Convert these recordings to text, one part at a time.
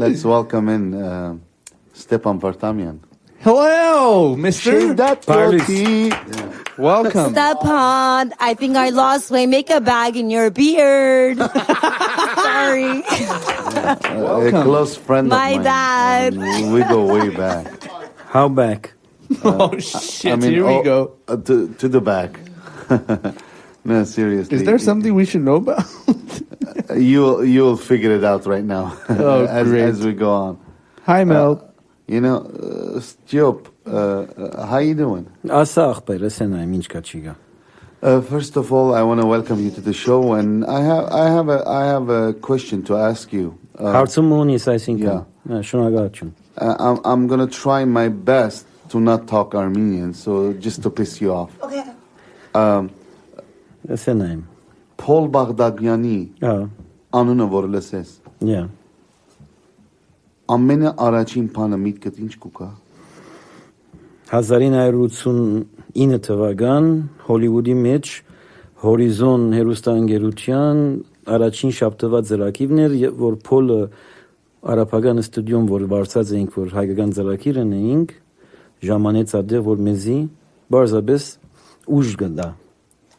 Let's welcome in Stepan Partamian. Hello, Mr. Shave that goatee. Welcome. Stepan, I think I lost my makeup bag in your beard. Sorry. A close friend My of mine. bad. We go way back. How back? Oh shit! Here we go. To the back. No, seriously. Is there something we should know about? You'll figure it out right now. Oh, great. As we go on. Hi, Mel. Stjop, how you doing? Ասա ախպեր, ասենայ, ինչ կա չի գա։ First of all, I want to welcome you to the show, and I have a question to ask you. Հարցում ունիս, այսինքն։ Շնորհակալություն։ I'm gonna try my best to not talk Armenian, so just to piss you off. Okay. Ասենայ։ Paul Baghdadliani անունը որ լսես։ Yeah. Ամենը առաջին բանը միտքդ ինչ կուկա։ 1989 թվական Հոլիվուդի մեջ Հորիզոն հերոստանգերության առաջին շաբթվա ծրագիրն էր, որ Փոլը արաբական ստուդիոն որ վարձած էինք, որ հայկական ծրագիրն էինք, ժամանեց ադե որ մեզի բարձաբես ուժ գտա։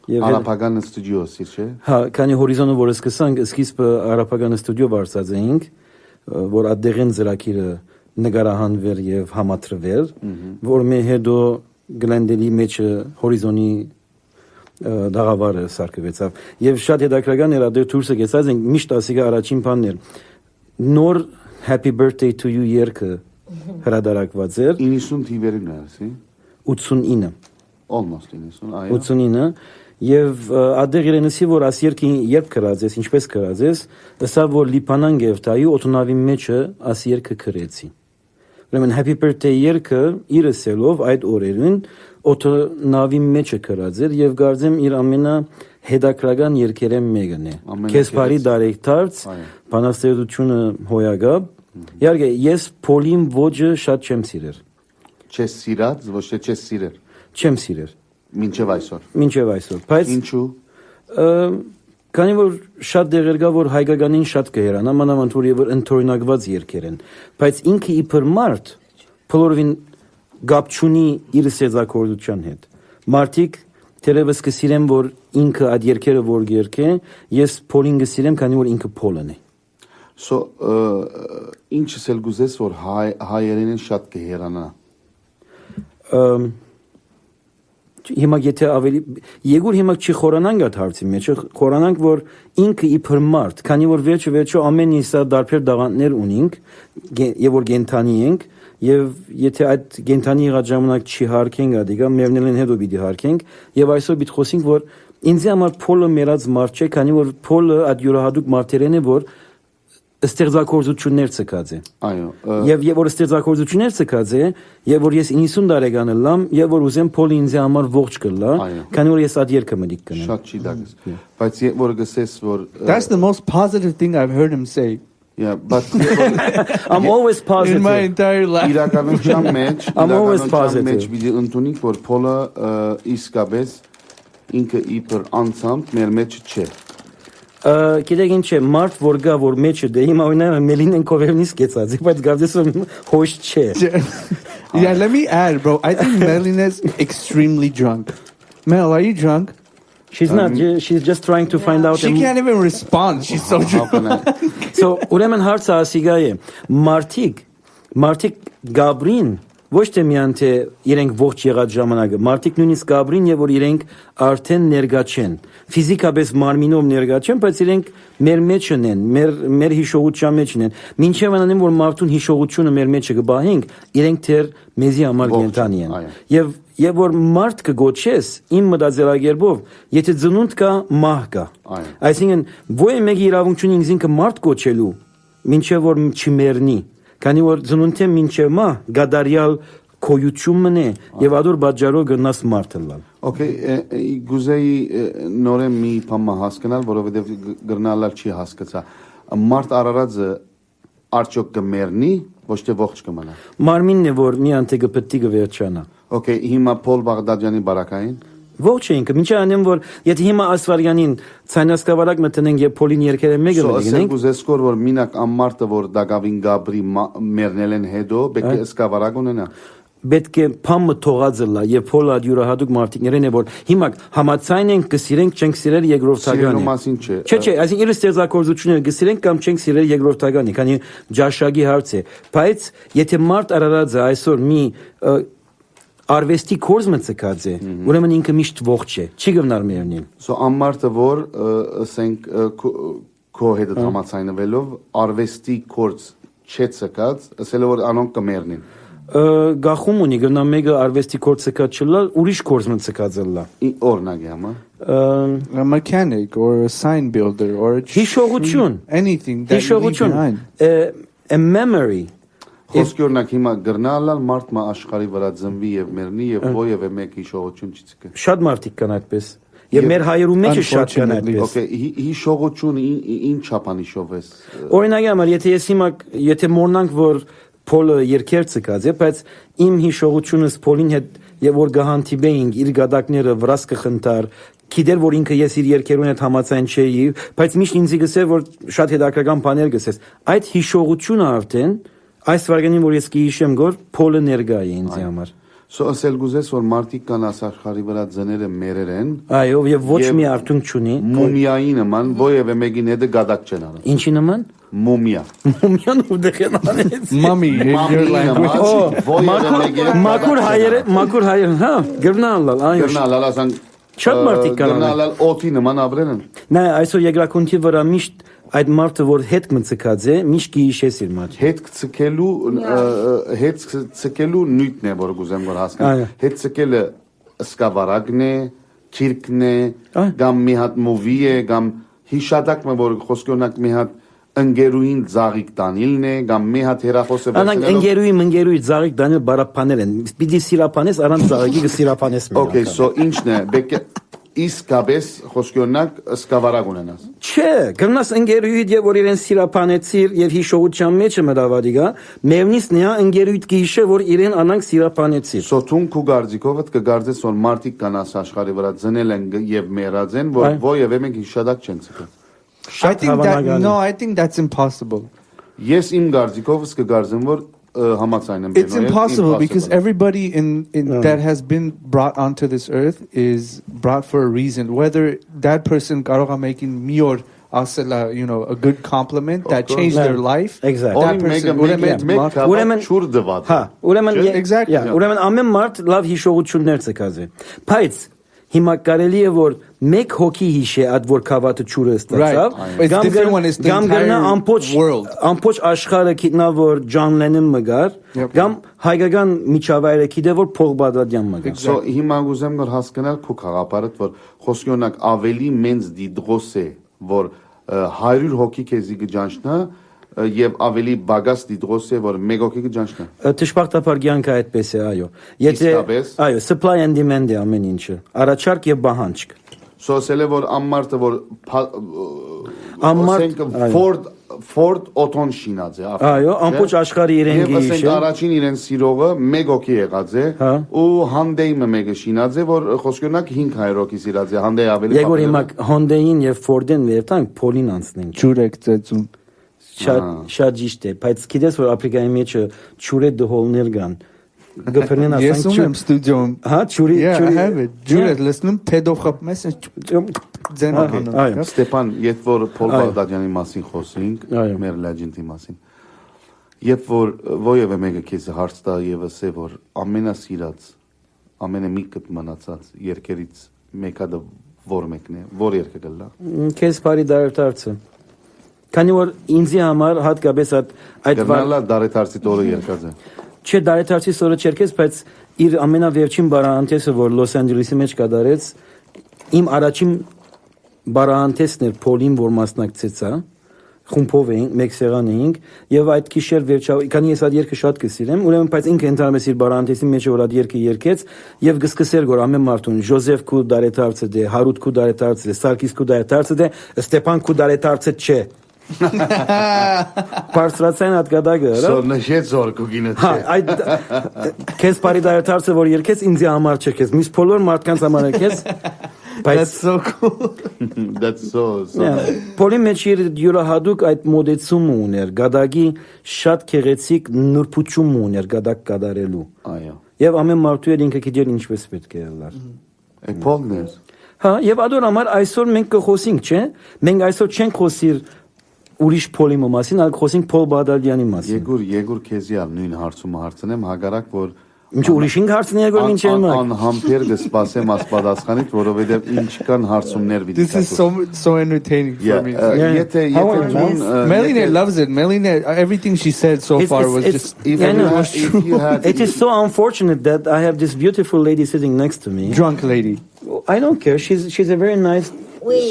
Արաբական ստուդիոսի, չէ։ Հա, քանի Հորիզոնը որ սկսանք, սկիզբը արաբական ստուդիո վարձած էինք, որ ադեղեն ծրագիրը նկարահանվեր եւ համատրվեր, որ մեր հետո գլենդելի մեջ Հորիզոնի դաղավարը սարքվեցավ եւ շատ հետաքրքրական էր ադեր դուրսը գեցած ենք միշտ ասիկա առաջին բանն էր նոր Happy Birthday to you երգը հրադարակված էր 90 թիվերին էր, ասի 89 almost 90 այո 89 Եվ ադեղ իրենսի որ աս երկի երբ կրած ես, ինչպես կրած ես, ըսա որ լիպանան գևտայի օտոնավի մեջը աս երկը կրեցի։ Ուրեմն Happy Birthday երգը իրսելով այդ օրերին օտոնավի մեջը կրած էր եւ գարձեմ իր ամենա հետաքրական երգերեն մեկն է։ Քեզ բարի դարեկտարց, բանաստեղծությունը հոյագապ։ Իհարկե ես Փոլին ոճը շատ չեմ սիրել։ Չես սիրած, ոչ թե չես սիրել։ Չեմ սիրել։ Մինչև այսօր։ Մինչև այսօր։ Բայց Ինչու։ Քանի որ շատ դեղեր կա որ հայկականին շատ կհերանա, մանավանդ որ եւ ընդօրինակված երգեր են, բայց ինքը իբր մարդ բոլորովին գապ չունի իր սեզակորության հետ։ Մարդիկ թերևս կսիրեն որ ինքը այդ երգերը որ երգե, ես Փոլին կսիրեմ, քանի որ ինքը Փոլն է։ So ինչս էլ գուզես որ հայերենին շատ կհերանա։ Հիմա եթե ավելի Եգուր հիմա չի խորանանք այդ հարցի մեջ, խորանանք որ ինքը իբր մարդ, քանի որ վերջո ամեն իսա դարբեր դաղանտներ ունենք, եւ որ գենթանի ենք, եւ եթե այդ գենթանի եղած ժամանակ չի հարկենք ադիգա, մերնելեն հետո պիտի հարկենք, եւ այսօր պիտի խոսենք որ ինձ համար Փոլը մերած մարդ չէ, քանի որ Փոլը այդ յուրահատուկ մարդերեն է, որ ստեղծագործություններ ցկած է։ Այո։ Եվ որ ստեղծագործություններ ցկած է, եւ որ ես 90 տարեկան եմ, եւ որ ուզեմ Փոլի ինձ համար ողջ կլա, քանի որ ես այդ երգը մտիկ կնեմ։ Շատ չի դակս։ Բայց որ գսես որ That's the most positive thing I've heard him say. Yeah, but I'm always positive. In my entire life. իրականության մեջ I'm always positive. մեջ պիտի ընդունենք որ Փոլը իսկապես ինքը իբր անցամբ մեր մեջ չէ։ Գիտեք ինչ է, մարդ որ գա որ մեջը դե հիմա օրինակ Melineh Hacopians կեցած, բայց գարձես որ հոշ չէ։ Yeah, let me add, bro. I think Melineh's extremely drunk. Mel, are you drunk? She's not, she's just trying to find out. She can't even respond. She's so drunk. So, ուրեմն հարցը ասիգա է, մարդիկ Գաբրին ոչ թե միան թե իրենք ողջ եղած ժամանակը, մարդիկ նույնիսկ Գաբրին եւ որ իրենք արդեն ներկա չեն, ֆիզիկապես մարմինով ներկա չեն, բայց իրենք մեր մեջն են, մեր հիշողության մեջն են։ Մինչեւ անանեմ որ մարդուն հիշողությունը մեր մեջը կբահենք, իրենք թեր մեզի համար կենթանի են։ Եվ որ մարդ կգոչես իմ մտածելակերպով, եթե ծնունդ կա, մահ կա։ Այսինքն, ո՞й մեկի իրավունք չունի ինքը մարդ գոչելու, մինչև որ չմեռնի, քանի որ ծնունդը մինչև մահ գադարյալ քոյությունն է եւ ադոր բաժարով գնաս մարդը լալ։ Okay, գուզեի նորեն մի բան հասկանալ, որովհետեւ գրնալար չի հասկացա։ Մարդ արարածը արդյոք կմեռնի, ոչ թե ողջ կմնա։ Մարմինն է որ մի անտեգը պետք է վերջանա։ Okay, հիմա Փոլ Բաղդադյանի բարակային։ Ողջ է ինքը, մինչև անեմ որ եթե հիմա ասվարյանին ցայնասկավարակ մտնենք եւ փոլին երկերը մեկը So մեկնենք, ասելգուզեսկոր որ մինակ ամարտը որ դագավին գաբրի մերնել են հետո բեկե սկավարակ ունենա պետք է փամը թողածելա եւ փոլը յուրահատուկ մարտիկներեն է որ հիմա համացայն ենք կսիրենք չենք սիրել երկրորդականը։ Սիրելու մասին չէ։ Չէ, այսինքն իր ստեղծագործությունները կսիրենք կամ չենք սիրել երկրորդականը, քանի ջաշագի հարց է։ Բայց եթե մարդ արարածը այսօր մի արվեստի կորզը ցկած է, ուրեմն ինքը միշտ ողջ է, չի գնար մերնին։ So ամարտը որ ասենք քո հետ համացայնվելով արվեստի կորձ չէ ցկած, ասել որ անոնք կմերնին։ Գախում ունի գնա մեկը արվեստի կորձ ցկած չլա, ուրիշ կորզը ցկածելա։ Օրինակ է համա։ A mechanic or a sign builder or a Հիշողություն, anything that you leave behind. a memory. Խոսքի օրինակ հիմա գրնալալ մարդ մա աշխարհի վրա ծնվի եւ մեռնի եւ ովևէ մեկ հիշողություն չի ցկե։ Շատ մարդիկ կան այդպես։ Եվ մեր հայերու մեջը շատ կան այդպես։ Okay, հիշողություն ինչ չափան հիշովես։ Օրինակ համար եթե ես հիմա եթե մորնանք որ փոլը երկեր ցկած է, բայց իմ հիշողությունս փոլին հետ եւ որ գահանտիբեինք իր գադակները վրաս կխնդար, գիտեր որ ինքը ես իր երկերուն հետ համացայն չէի, բայց միշտ ինձ գսե որ շատ հետաքրքրական բաներ գսես։ Այդ հիշողությունը արդեն այս վարկանին որ ես կհիշեմ որ փոլը ներկա է ինձ համար։ So ասել գուզես որ մարդիկ կան աշխարհի վրա ձները մերեր են։ Այո, եւ ոչ մի արթունք չունի։ Մումիայի նման ովևէ մեկին հետ գադակ չեն անում։ Ինչի նման։ Մումիա։ Մումյան ուդեղ են անեց։ Mummy in your language. Մակուր հայերը, հա, գրնալալ, այո։ Գրնալալ ասան Շատ մարդիկ կան։ Գրնալալ օթի նման ապրեն են։ Նա այսօր երկրակունքի վրա միշտ այդ մարդը որ հետ մցկած է, միշտ կհիշես իր մաջ։ Հետ ցկելու նույնն է որ գուզեմ որ հասկանա։ Հետ ցկելը սկավարակն է, քիրկն է, կամ մի հատ մովի է, կամ հիշադակը որ խոսքի օրինակ մի հատ ընկերուին ծաղիկ տանիլն է, կամ մի հատ հերախոս է Անանք ընկերուի ծաղիկ տանիլ բարապանել են։ Պիտի սիրապանես առանց ծաղիկի կսիրապանես մենակ։ Okay, so ինչն է, բեկե իսկապես խոսքի օրինակ սկավարակ ունենաս։ Չէ, գնաս ընկերուիդ եւ որ իրեն սիրապանեցիր եւ հիշողության մեջ է մտավադիգա, մևնից նրա ընկերուիդ կհիշե որ իրեն անանք սիրապանեցիր։ So թուն քու գարձիկով կգարձես որ մարդիկ կան աշխարհի վրա ծնել են եւ մեռած են, որ ովևէ մեկ հիշադակ չեն ցկել։ I think that's impossible. Ես իմ գարձիկովս կգարձեմ որ համացայն եմ It's impossible because everybody in that has been brought onto this earth is brought for a reason. Whether that person կարող է making mior asela, a good compliment that changed their life. Exactly. That person Exactly. Ուրեմն ամեն մարդ լավ հիշողություններ ցկած է։ Բայց հիմա կարելի է որ մեկ հոգի հիշե այդ որ քավաթը ճուրը ստացավ կամ գնա ամբողջ աշխարհը գիտնա որ Ջոն Լենոն մգար կամ հայկական միջավայրը գիտե որ Փոլ Բադադյան մգար So հիմա ուզեմ որ հասկանալ քո խաղապարդ որ խոսքի օրինակ ավելի մենց դիդրոս է որ 100 հոգի քեզի գճանչնա եւ ավելի բագաս դիդրոս է որ մեկ հոգի գճանչնա Տշպախտապար կյանքը այդպես է այո այո supply and demand է ամեն ինչը առաջարկ եւ բահանջք So ասել է որ ամարտը որ Ford օտոն շինած է այո ամբողջ աշխարհի իրեն գիշե եւ ասենք առաջին իրեն սիրողը մեկ հոգի եղած է ու Hyundai-ը մեկը շինած է որ խոսքյունակ 500 հոգի սիրած է Hyundai ավելի Եգոր հիմա Hyundai-ին եւ Ford-ին վերտանք Փոլին անցնենք ճուրեք ծեցում շատ ճիշտ է բայց գիտես որ Աֆրիկայի մեջ ճուրե դհոլներ կան Գոփերնեն ասանք Ես ունեմ ստուդիոմ Հա ճուրի I have it Ջուրը լսնում փեդով խփում ես ձեն Ստեփան երբ որ Փոլ Բաղդադյանի մասին խոսենք մեր լեջենդի մասին երբ որ ովևէ մեկը քեզ հարց տա եւ ասե որ ամենասիրած ամենամիկդ մնացած երկերից մեկը որ մեկն է որ երկը գլա Քեզ բարի դարդարցը Քանի որ ինձի համար հատկապես այդ գնալա դարեթարցի տորը երկած է Չէ դարեթարցի սորը չերքես, բայց իր ամենավերջին բարահանտեսը, որ Լոս Անջելեսի մեջ կատարեց, իմ առաջին բարահանտեսն էր Փոլին, որ մասնակցեցա, խումբով էինք, մեկ սեղան էինք, եւ այդ գիշեր քանի ես այդ երգը շատ կսիրեմ, ուրեմն բայց ինքը ընդհանրապես իր բարահանտեսի մեջ որ այդ երգը երգեց եւ գսկսեր որ ամեն մարդուն Ժոզեֆ քու դարեթարցը դե, Հարութ քու դարեթարցը դե, Սարգիս քու դարեթարցը դե, Ստեփան քու դարեթարցը չէ Բարձրացան հատկադակը, So նշեց որ կուգինը հա, չէ։ այդ քեզ բարի դայրթարցը որ երկես ինձ համար չէ քեզ, միս բոլոր մարդկանց համար է քեզ, That's so cool. That's so. Փոլի մեջ իր յուրահատուկ այդ մոդեցումը ուներ, գադագի շատ քեղեցիկ նուրբություն ուներ գադակ կատարելու։ Այո։ Եվ ամեն մարդու էր ինքը գիտեր ինչպես պետք է լար։ Փոլներ։ Հա, եւ ador համար այսօր մենք կխոսենք, չէ՞։ Մենք այսօր չենք խոսիր ուրիշ փոլի մասին, այլ խոսենք Փոլ Բաղդադյանի մասին։ Եգուր քեզի ալ նույն հարցումը հարցնեմ, հագարակ որ Ինչ ուրիշին հարցնի եկոր ինչ եմ։ Անհամբեր կսպասեմ ասպատասխանից, որովհետև ինչքան հարցումներ պիտի This is so entertaining for me. Եթե Melineh loves it. Melineh, everything she said so far was just. It is so unfortunate that I have this beautiful lady sitting next to me. Drunk lady. I don't care. She's a very nice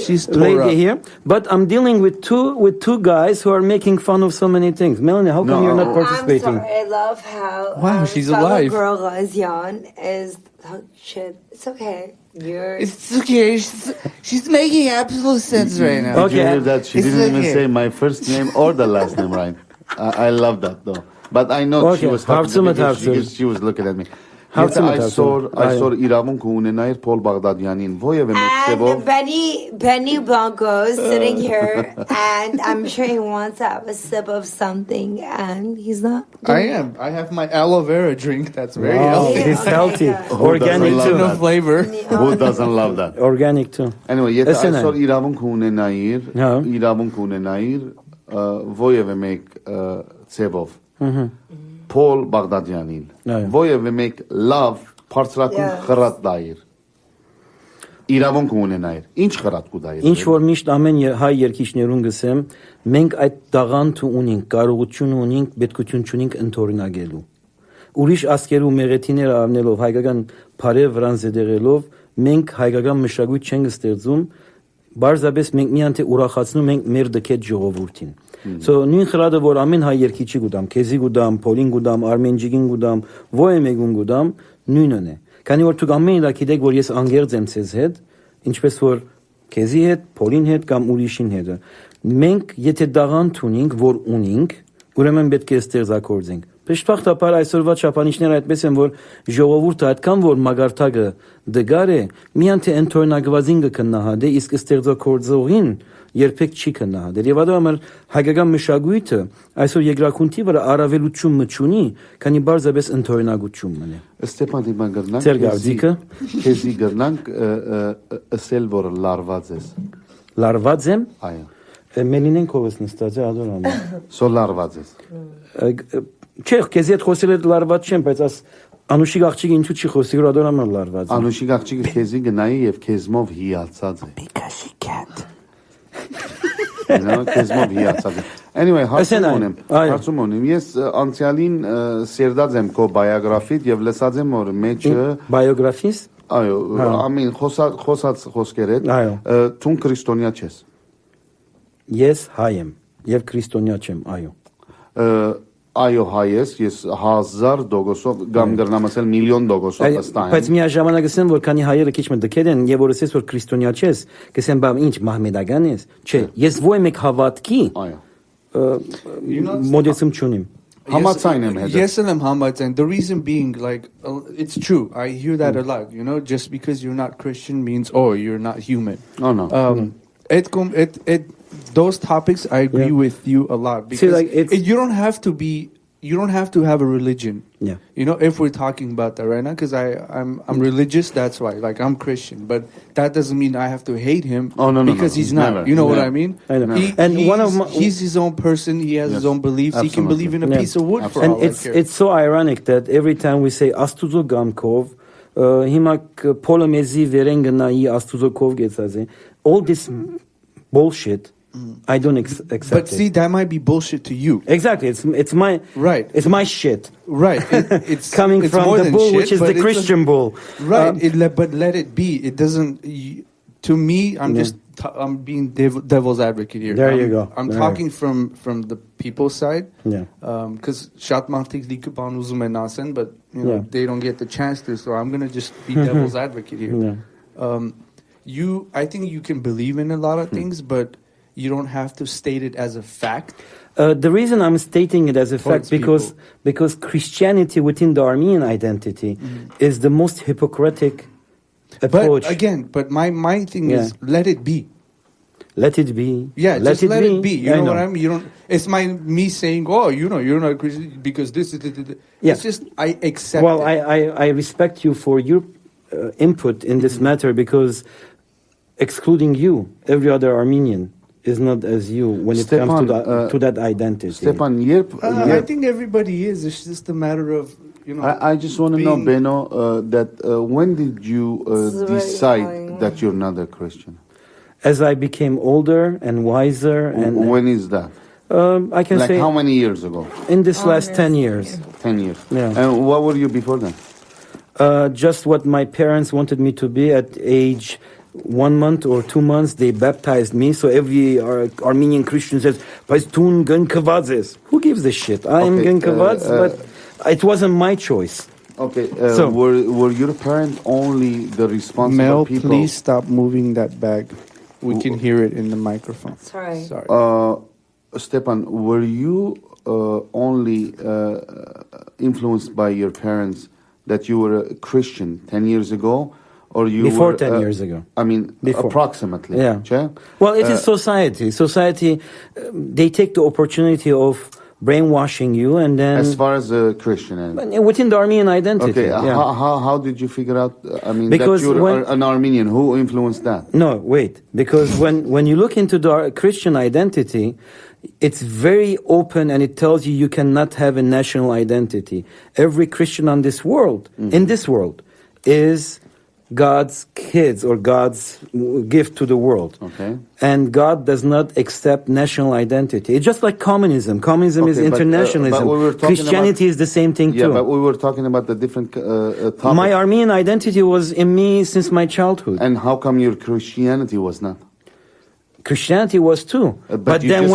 She's lady here, but I'm dealing with two guys who are making fun of so many things. Melineh, how come you're not participating? I'm sorry. I love how Wow, she's Sako alive. Ghazarossian is oh, shit. It's okay. It's okay. She's making absolute sense right now. Did you hear that? She It's didn't even okay. say my first name or the last name right. I love that though. But I know she Okay, was talking to me because հարցումը she was looking at me. Հարցումը Այսօր իրավունք ունենայր Փոլ Բաղդադյանին ովևէ մեկ And ծևով Beno Blanko is sitting here, and I'm sure he wants to have a sip of something, and he's not. I am. I have my aloe vera drink. That's very Wow, healthy. it's healthy, Yeah. organic love too. that? No flavor. who doesn't love that. Organic too. Anyway, եթե Listen, այսօր իրավունք Հա։ ունենայիր ովևէ մեկ ծևով Փոլ Բաղդադյանին Այո։ ովևէ մեկ լավ բարձրակուն Yes. խրատ դայր իրավունք ունենայիր ինչ խրատ կուդայիր Ինչ որ միշտ ամեն հայ երկիչներուն գսեմ, մենք այդ տաղանդը ունենք, կարողություն ունենք, պետքություն ունենք ընդօրինակելու։ Ուրիշ ասկերու մեղեթիները առնելով հայկական բարև վրան զդեղելով, մենք հայկական մշակույթ չենք ստեղծում, բարձրապես մենք միայն թե ուրախացնում ենք մեր դքետ ժողովրդին։ So նույն խրատը որ ամեն հայ երկիչի գուտամ, քեզի գուտամ, Փոլին գուտամ, Արմենջիգին գուտամ, ովեմեգուն գուտամ, նույնն է։ Քանի որ դուք ամեն ինչ գիտեք, որ ես անգերձ եմ ցեզ հետ, ինչպես որ քեզի հետ, Փոլին հետ կամ ուրիշին հետ։ Մենք եթե դաղանդ ունենք, որ ունենք, ուրեմն պետք է ստեղծագործենք։ Պաշտպախտաբար այսօրվա չափանիշները այդպես են, որ ժողովուրդը այդքան որ մագարտակը դգար է, միայն թե ընթորնագվածին կքննահատե, իսկ ստեղծագործողին երբեք չի քննահատել։ Եվ այդ համար հայկական մշակույթը այսօր երկրակունքի վրա առավելություն մտչունի, քանի բարձրապես ընթորնագություն մնե։ Ստեփան դիման գրնանք Ձեր գարձիկը քեզի գրնանք ասել որ լարված ես լարված եմ, այո Մելինեն կովս նստած է ադորամ։ սո լարված ես Չէ, քեզի հետ խոսել է լարված չեմ, բայց աս անուշիկ աղջիկը ինչու չի խոսի, որ ադորամ լարված է։ Անուշիկ աղջիկը քեզի գնայի եւ քեզմով հիացած է Because she can't. քեզմով հիացած է Anyway, հարցում ունեմ ես անցյալին սերդած եմ քո բայոգրաֆիդ եւ լսած եմ որ մեջը Բայոգրաֆիս այո ամեն խոսած խոսքերդ ցուն քրիստոնյա չես Ես հայ եմ եւ քրիստոնյա չեմ, այո։ Այո, հայ ես 1000% կամ գրնամ ասել միլիոն դոգոսով վստահ Բայց միաժամանակ ասեմ, որ քանի հայերը քիչ մտքեր են եւ որ ասես որ քրիստոնյա չես, կսեմ բա ինչ մահմեդական ես։ Չէ, ես ոյ մեկ հավատքի մոդեցում չունիմ։ Համաձայն եմ հետ։ Yes, and I'm համաձայն. The reason being, like, it's true. I hear that a lot. You know, just because you're not Christian means, oh, you're not human. Oh no. Those topics, I agree with you a lot because See, like, you don't have to have a religion. Yeah. You know, if we're talking about that right now, because I'm religious, that's why. Like, I'm Christian, but that doesn't mean I have to hate him. Oh, no, because he's not. Never. You know what I mean? I know. He's his own person. He has his own beliefs. Absolutely. He can believe in a piece of wood for And all I care. it's so ironic that every time we say Աստուծո գամքով, հիմա Փոլը մեզի վերեն գնայի Աստուծո կով գեցած է, all this bullshit I don't accept But see, that might be bullshit to you. Exactly, it's my Right. It's my shit. Right. It's coming it's from more the than bull, shit, which is but the it's Christian bull. Right. But let it be. It doesn't. To me, I'm just. I'm being devil's advocate here. There you go. I'm There. talking from the people's side. Yeah. Because shat martik likuban uzume nasen, but you know they don't get the chance to. So I'm gonna just be devil's advocate here. Yeah. I think you can believe in a lot of things, but you don't have to state it as a fact? The reason I'm stating it as a fact because Christianity within the Armenian identity is the most hypocritic approach. But my thing is, let it be. Let it be. Yeah, just let it be. You know what I mean? You don't. It's me saying, "Oh, you're not a Christian because this is." Yeah. It's just I accept. Well, it. I respect you for your input in this matter, because excluding you, every other Armenian is not as you when it comes to that identity. Stepan, I think everybody is. It's just a matter of I just want to know, Beno, that when did you decide that you're not a Christian? As I became older and wiser, and when is that? I can say how many years ago? In this last 10 years. 10 years. Yeah. And what were you before then? Just what my parents wanted me to be at age 1 month or 2 months. They baptized me. So every Armenian Christian says, who gives a shit? I am Gen Kavadz, but it wasn't my choice. Okay, so were your parents only the responsible Mel, people? please stop moving that bag. We can hear it in the microphone. Sorry. Stepan, were you only influenced by your parents that you were a Christian 10 years ago? Or you Before were, 10 years ago. I mean, Before. Approximately. Yeah. Well, it is society. Society, they take the opportunity of brainwashing you, and then as far as a Christian within the Armenian identity. Okay, yeah. how did you figure out? Because that you're an Armenian. Who influenced that? No, wait. Because when you look into the Christian identity, it's very open, and it tells you cannot have a national identity. Every Christian on this world, in this world, is God's kids or God's gift to the world. Okay. And God does not accept national identity. It's just like communism. Communism is internationalism. But Christianity is the same thing too. Yeah, but we were talking about the different topic. My Armenian identity was in me since my childhood. And how come your Christianity was not? Christianity was too. But then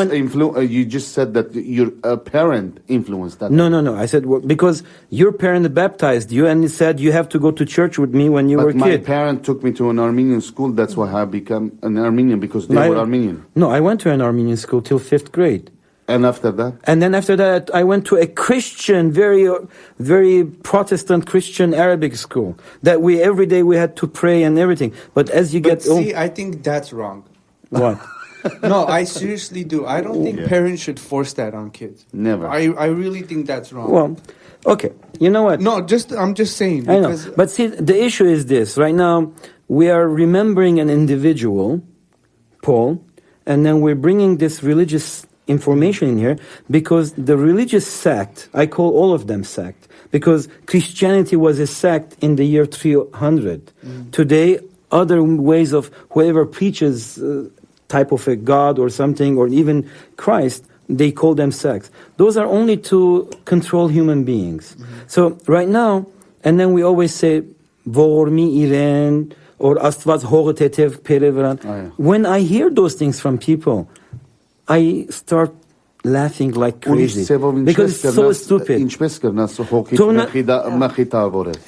you just said that your parent influenced that. No. I said because your parent baptized you and said you have to go to church with me when you were a kid. My parent took me to an Armenian school. That's why I became an Armenian, because they were Armenian. No, I went to an Armenian school till 5th grade. And after that? And then after that, I went to a Christian, very, very Protestant Christian Arabic school. That every day we had to pray and everything. But as you get old, I think that's wrong. What? No, I seriously do. I don't think parents should force that on kids. Never. I really think that's wrong. Well, okay. You know what? No, I'm just saying. I know. But see, the issue is this. Right now, we are remembering an individual, Paul, and then we're bringing this religious information in here because the religious sect, I call all of them sect, because Christianity was a sect in the year 300. Today, other ways of whoever preaches type of a God or something, or even Christ, they call them sects. Those are only to control human beings. So right now, and then we always say, Vormi Iren, or Astvaz Hogetetev Perevran. When I hear those things from people, I start laughing like crazy because it's so stupid.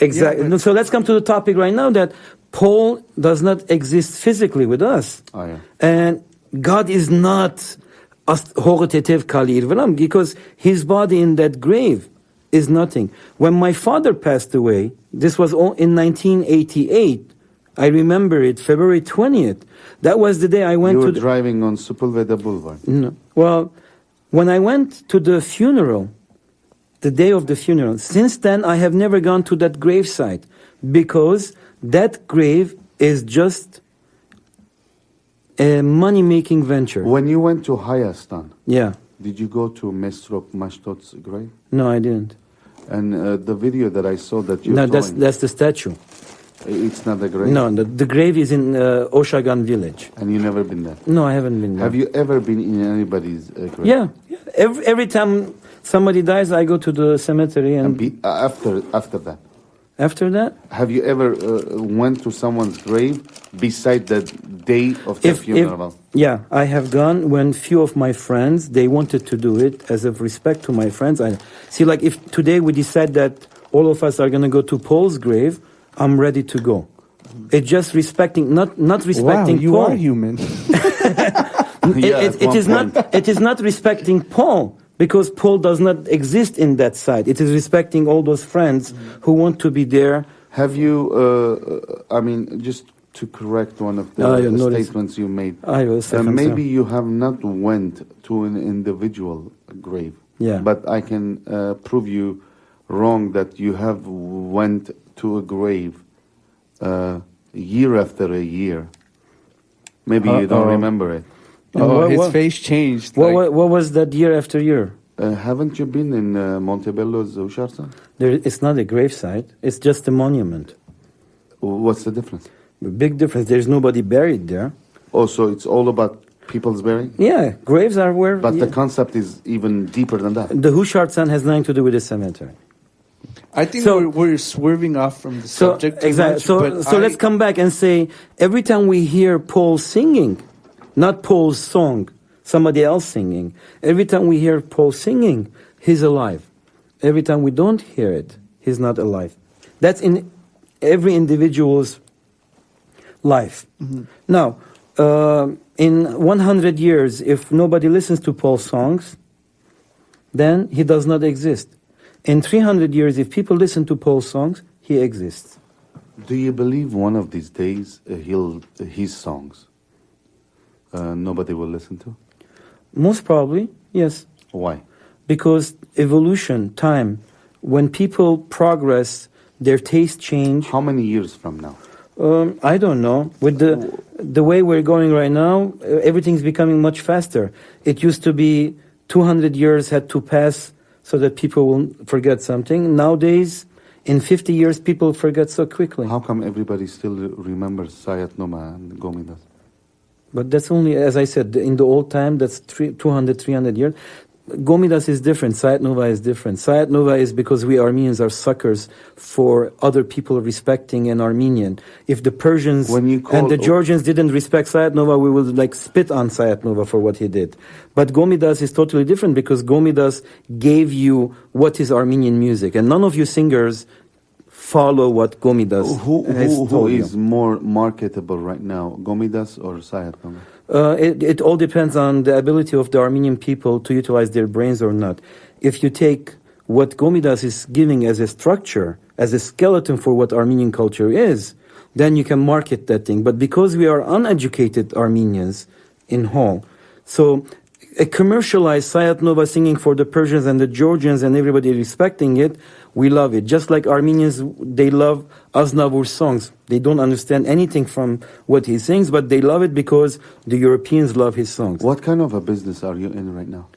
Exactly. So let's come to the topic right now that Paul does not exist physically with us. And God is not because his body in that grave is nothing. When my father passed away, this was in 1988. I remember it, February 20th. That was the day I went to... You were driving on Sepulveda Boulevard. No. Well, when I went to the funeral, the day of the funeral, since then I have never gone to that gravesite because that grave is just a money-making venture. When you went to Hayastan, did you go to Mesrop Mashtot's grave? No, I didn't. And the video that I saw that you that's the statue. It's not the grave? No, the grave is in Oshagan village. And you never been there? No, I haven't been there. Have you ever been in anybody's grave? Yeah. Every time somebody dies, I go to the cemetery and after that? After that? Have you ever went to someone's grave beside the day of the funeral? Yeah, I have gone when few of my friends, they wanted to do it as of respect to my friends. I see, like if today we decide that all of us are going to go to Paul's grave, I'm ready to go. It's just respecting, not respecting Wow, you Paul. are human. It is not respecting Paul, because Paul does not exist in that side. It is respecting all those friends who want to be there. Have you, just to correct one of the statements you made, maybe you have not went to an individual grave, but I can prove you wrong that you have went to a grave year after a year. Maybe you don't remember it. His face changed. What was that year after year? Haven't you been in Montebello's Usharsan? It's not a gravesite. It's just a monument. What's the difference? Big difference. There's nobody buried there. Oh, so it's all about people's burying? Yeah, graves are where... But the concept is even deeper than that. The Usharsan has nothing to do with the cemetery. I think we're swerving off from the subject. Exactly. So let's come back and say, every time we hear Paul singing, not Paul's song, somebody else singing, every time we hear Paul singing, he's alive. Every time we don't hear it, he's not alive. That's in every individual's life. Mm-hmm. Now, in 100 years, if nobody listens to Paul's songs, then he does not exist. In 300 years, if people listen to Paul's songs, he exists. Do you believe one of these days his songs nobody will listen to? Most probably, yes. Why? Because evolution, time, when people progress, their taste change. How many years from now? I don't know. With the way we're going right now, everything's becoming much faster. It used to be 200 years had to pass so that people will forget something. Nowadays, in 50 years, people forget so quickly. How come everybody still remembers Sayat Noma and Gomidas? But that's only, as I said, in the old time, that's 200, 300 years. Gomidas is different. Sayat Nova is different. Sayat Nova is because we Armenians are suckers for other people respecting an Armenian. If the Persians and the Georgians didn't respect Sayat Nova, we would spit on Sayat Nova for what he did. But Gomidas is totally different because Gomidas gave you what is Armenian music. And none of you singers follow what Gomidas has told you. Who is more marketable right now, Gomidas or Sayat Nova? It all depends on the ability of the Armenian people to utilize their brains or not. If you take what Gomidas is giving as a structure, as a skeleton for what Armenian culture is, then you can market that thing. But because we are uneducated Armenians in whole, so a commercialized Sayat Nova singing for the Persians and the Georgians and everybody respecting it, we love it. Just like Armenians, they love Aznavur's songs. They don't understand anything from what he sings, but they love it because the Europeans love his songs. What kind of a business are you in right now?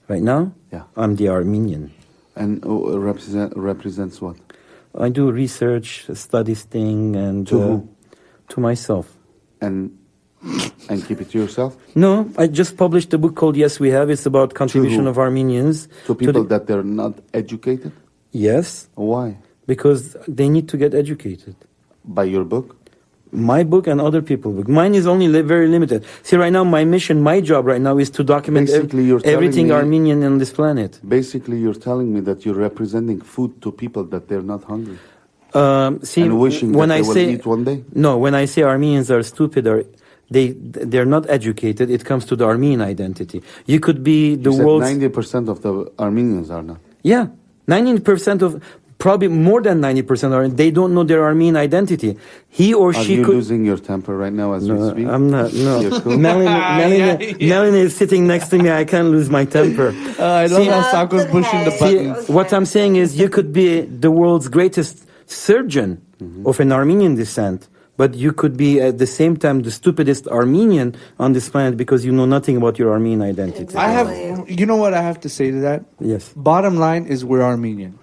Right now? Yeah. I'm the Armenian. And represents what? I do research, studies thing, and to who? To myself. And keep it to yourself? No, I just published a book called Yes We Have. It's about contribution of Armenians. To people that they're not educated? Yes. Why? Because they need to get educated. By your book? My book and other people's book. Mine is only very limited. See, right now, my mission, my job right now is to document everything Armenian on this planet. Basically, you're telling me that you're representing food to people that they're not hungry. See, and wishing when that I they will eat one day? No, when I say Armenians are stupid or they're not educated, it comes to the Armenian identity. You could be the world's... 90% of the Armenians are not. Yeah, 90% of... Probably more than 90% are. They don't know their Armenian identity. He or she could... Are you losing your temper right now as we speak? I'm not, no. You're cool? Melineh is sitting next to me. I can't lose my temper. I love how Sako's pushing the buttons. What I'm saying is you could be the world's greatest surgeon of an Armenian descent, but you could be at the same time the stupidest Armenian on this planet because you know nothing about your Armenian identity. Exactly. You know what I have to say to that? Yes. Bottom line is we're Armenian.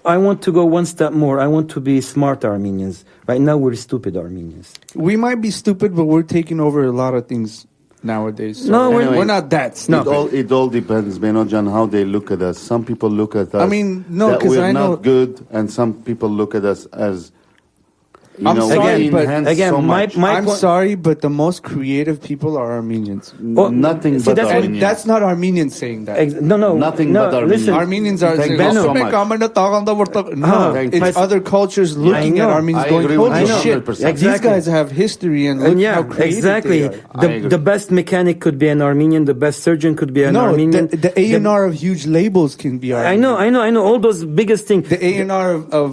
I want to go one step more. I want to be smart Armenians. Right now, we're stupid Armenians. We might be stupid, but we're taking over a lot of things nowadays. So no, we're not that stupid. It all depends, Beno Jan, how they look at us. Some people look at us because we're I know not good, and some people look at us as I'm sorry, but again, so my much. I'm point- sorry, but the most creative people are Armenians. Nothing See, but that's- And Armenians. that's not Armenians saying that. No, Nothing no, but Armenians. listen, Armenians are Thank saying, you so "Oh, much. no, Thank it's you. other cultures looking I at know. Armenians I going, agree with holy you shit, 100%. these Exactly. guys have history and look yeah, how creative exactly. they are. I agree. The best mechanic could be an Armenian. The best surgeon could be an No, Armenian. the A&R of huge labels can be Armenian. I know. All those biggest things. The A&R of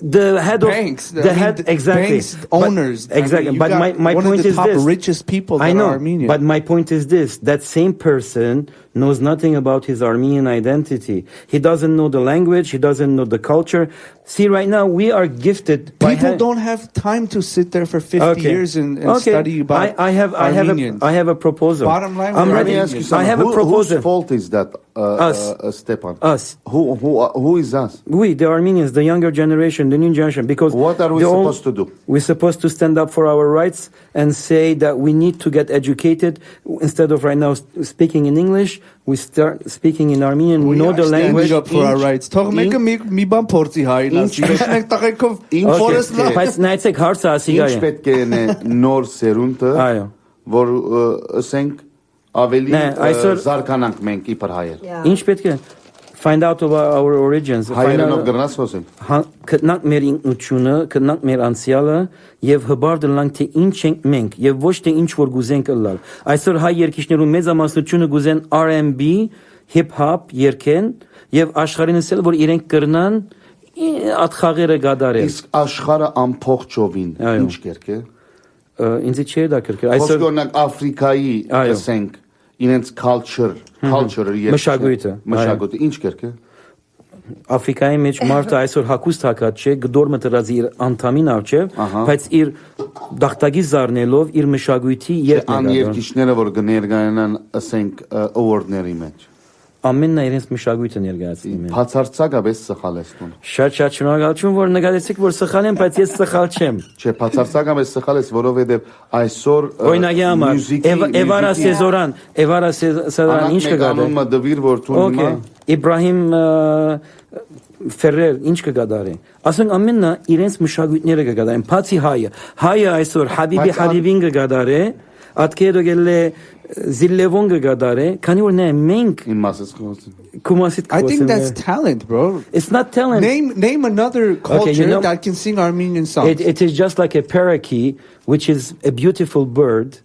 The head banks, of the head exactly. banks owners. Exactly. you But got my one point of the is top this. richest people that I know. are Armenian. But my point is this: that same person knows nothing about his Armenian identity. He doesn't know the language. He doesn't know the culture. See, right now we are gifted. People don't have time to sit there for 50 years and study about Armenians. I have a proposal. Bottom line, I'm we're ready. Let me ask you I something. have a proposal. Whose fault is that, Us. Stepan? Us. Who is us? We, the Armenians, the younger generation, the new generation, because What are we supposed to do? We're supposed to stand up for our rights and say that we need to get educated. Instead of right now speaking in English, we start speaking in Armenian. We know the language. Standing up for our rights. Թող մեկը մի բան փորձի հային ասի։ Մենք տղեկով Ինչպես ֆորեստ Բայց նայեցեք հարցը ասի Ինչ գայ։ պետք է նե նոր սերունդը, Այո։ որ ասենք ավելի Նե, այսօր- զարգանանք մենք իբր հայեր։ Yeah. Ինչ պետք է find out about our origins. Հայերենով գրնաս խոսենք։ Գտնանք մեր ինքնությունը, գտնանք մեր անցյալը եւ հբար դրանք թե ինչ ենք մենք եւ ոչ թե ինչ որ գուզենք ըլլալ։ Այսօր հայ երգիչներու մեծամասնությունը գուզեն R&B, hip hop երգեն եւ աշխարհին ասել որ իրենք կրնան ատխաղերը գադարել։ Իսկ աշխարհը ամփոխ-ճովին Այո։ ինչ կերք է։ Ինձ չէ դա կրկել։ Այսօր Այսօր օրինակ Աֆրիկայի Այո։ ասենք իրենց culture-ը մշակույթը ինչ կերք է։ Աֆրիկայի մեջ մարդը այսօր հակուստ հակած չէ, գդորմը դրած իր անդամին արջև, բայց իր դախտագի զառնելով իր մշակույթի երթն է։ Աներկիչները որ կներկայանան ասենք award-ների մեջ։ Ամենն իրենց մշակույթը ներկայացնում են։ Բացարձակապես սխալ ես տուն։ Շատ շնորհակալություն որ նկատեցիք որ սխալ եմ, բայց ես սխալ չեմ։ Չէ, բացարձակապես սխալ ես, որովհետև այսօր Օրինակի համար Էվարա Սեզորան ինչ կգադե։ Անունը դվիր որ տուն Okay, Իբրահիմ Ֆերեր ինչ կգադարի։ Ասենք ամենը իրենց մշակույթները կգադարեն, բացի հայը այսօր Հաբիբին կգադարի, ատկերը գելե Zillevon կգադարի, քանի որ մենք Իմ մասից խոսում։ կումասիտ I think that's talent, bro. It's not talent. Name another culture that can sing Armenian songs. It is just like a parakeet, which is a beautiful bird.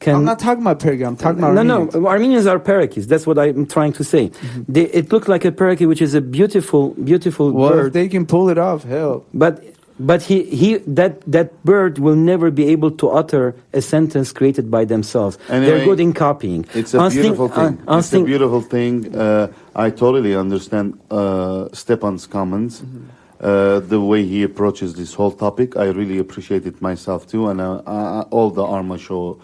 I'm not talking about parakeet. I'm talking about Armenians. No, Armenians are parakeets. That's what I'm trying to say. It looks like a parakeet, which is a beautiful Well, bird. if they can pull it off, hell. But that bird will never be able to utter a sentence created by themselves. Anyway, they're good in copying. It's a beautiful thing. It's a beautiful thing. I totally understand Stepan's comments. The way he approaches this whole topic, I really appreciate it myself too, and all the Arma show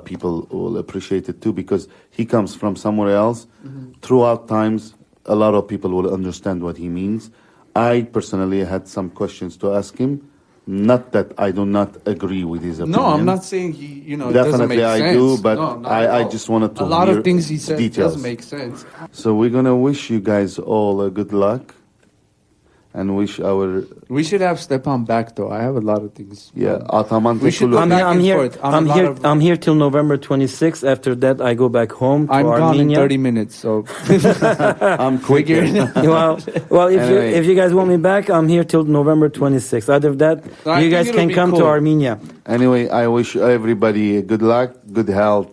people will appreciate it too, because he comes from somewhere else. Throughout times, a lot of people will understand what he means. I personally had some questions to ask him. Not that I do not agree with his opinion. No, I'm not saying he, it Definitely doesn't make I sense. do, but No, not I at all. just wanted to a lot hear of things he said details. doesn't make sense. So we're gonna wish you guys all a good luck, and wish our We should have Stepan back, though. I have a lot of things. Ataman We should Tekulu- go back and forth on a lot of- I'm here till November 26th. After that, I go back home to I'm gone in Armenia. 30 minutes, so I'm quicker. well, Anyway. if you guys want me back, I'm here till November 26th. Other than that, I you think guys it'll can be come to cool. Armenia. Anyway, I wish everybody good luck, good health,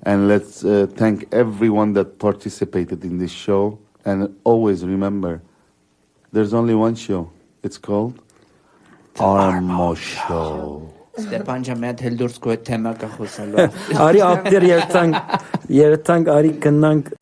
and let's thank everyone that participated in this show. And always remember, there's only one show. It's called Armo Show. Stepan Jamet Heldursko Tema Kahosalo. Ari after երթանք, արի կնանք